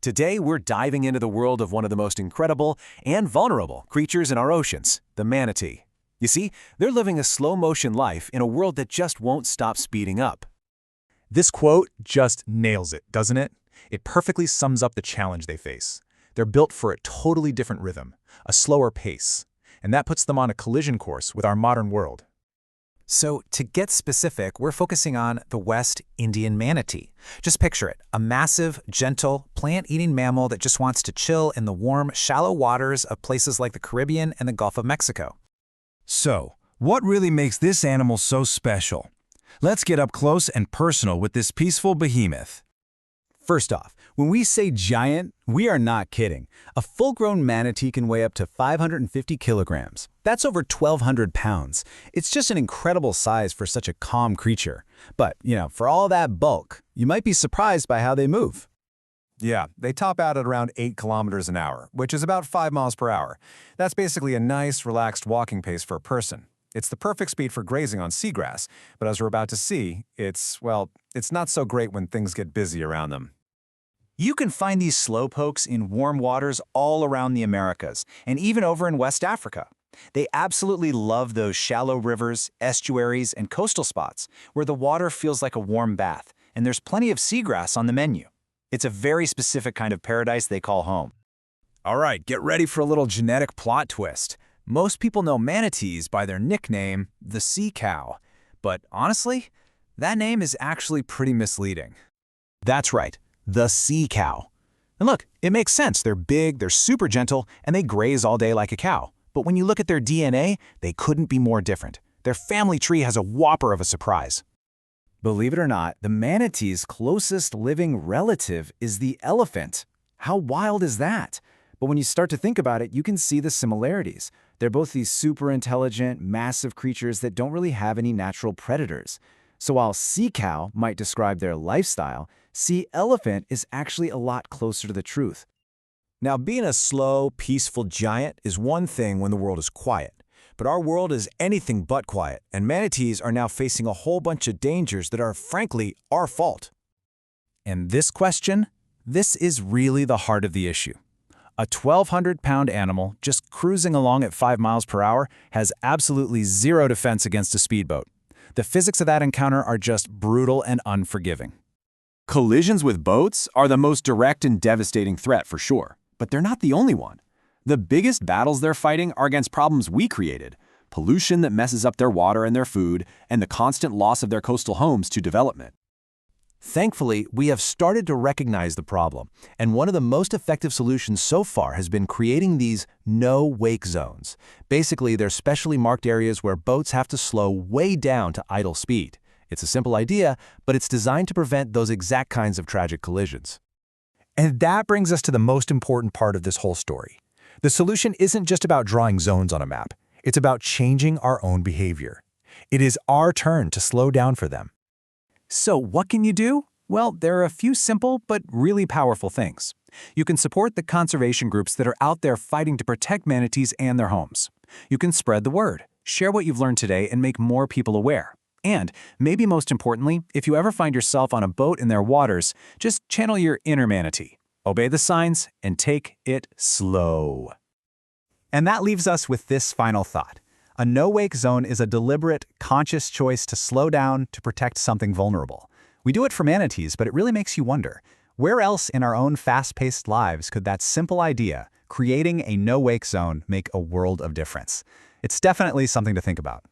Today, we're diving into the world of one of the most incredible and vulnerable creatures in our oceans, the manatee. You see, they're living a slow-motion life in a world that just won't stop speeding up. This quote just nails it, doesn't it? It perfectly sums up the challenge they face. They're built for a totally different rhythm, a slower pace, and that puts them on a collision course with our modern world. So, to get specific, we're focusing on the West Indian manatee. Just picture it, a massive, gentle, plant-eating mammal that just wants to chill in the warm, shallow waters of places like the Caribbean and the Gulf of Mexico. So, what really makes this animal so special? Let's get up close and personal with this peaceful behemoth. First off, when we say giant, we are not kidding. A full-grown manatee can weigh up to 550 kilograms. That's over 1,200 pounds. It's just an incredible size for such a calm creature. But, for all that bulk, you might be surprised by how they move. Yeah, they top out at around 8 kilometers an hour, which is about 5 miles per hour. That's basically a nice, relaxed walking pace for a person. It's the perfect speed for grazing on seagrass, but as we're about to see, it's not so great when things get busy around them. You can find these slowpokes in warm waters all around the Americas, and even over in West Africa. They absolutely love those shallow rivers, estuaries, and coastal spots where the water feels like a warm bath, and there's plenty of seagrass on the menu. It's a very specific kind of paradise they call home. All right, get ready for a little genetic plot twist. Most people know manatees by their nickname, the sea cow. But honestly, that name is actually pretty misleading. That's right, the sea cow. And look, it makes sense. They're big, they're super gentle, and they graze all day like a cow. But when you look at their DNA, they couldn't be more different. Their family tree has a whopper of a surprise. Believe it or not, the manatee's closest living relative is the elephant. How wild is that? But when you start to think about it, you can see the similarities. They're both these super intelligent, massive creatures that don't really have any natural predators. So while sea cow might describe their lifestyle, sea elephant is actually a lot closer to the truth. Now, being a slow, peaceful giant is one thing when the world is quiet. But our world is anything but quiet, and manatees are now facing a whole bunch of dangers that are, frankly, our fault. And this question? This is really the heart of the issue. A 1,200-pound animal just cruising along at 5 miles per hour has absolutely zero defense against a speedboat. The physics of that encounter are just brutal and unforgiving. Collisions with boats are the most direct and devastating threat for sure, but they're not the only one. The biggest battles they're fighting are against problems we created: pollution that messes up their water and their food, and the constant loss of their coastal homes to development. Thankfully, we have started to recognize the problem, and one of the most effective solutions so far has been creating these no-wake zones. Basically, they're specially marked areas where boats have to slow way down to idle speed. It's a simple idea, but it's designed to prevent those exact kinds of tragic collisions. And that brings us to the most important part of this whole story. The solution isn't just about drawing zones on a map. It's about changing our own behavior. It is our turn to slow down for them. So what can you do? Well, there are a few simple but really powerful things. You can support the conservation groups that are out there fighting to protect manatees and their homes. You can spread the word, share what you've learned today, and make more people aware. And, maybe most importantly, if you ever find yourself on a boat in their waters, just channel your inner manatee. Obey the signs and take it slow. And that leaves us with this final thought. A no-wake zone is a deliberate, conscious choice to slow down to protect something vulnerable. We do it for manatees, but it really makes you wonder, where else in our own fast-paced lives could that simple idea, creating a no-wake zone, make a world of difference? It's definitely something to think about.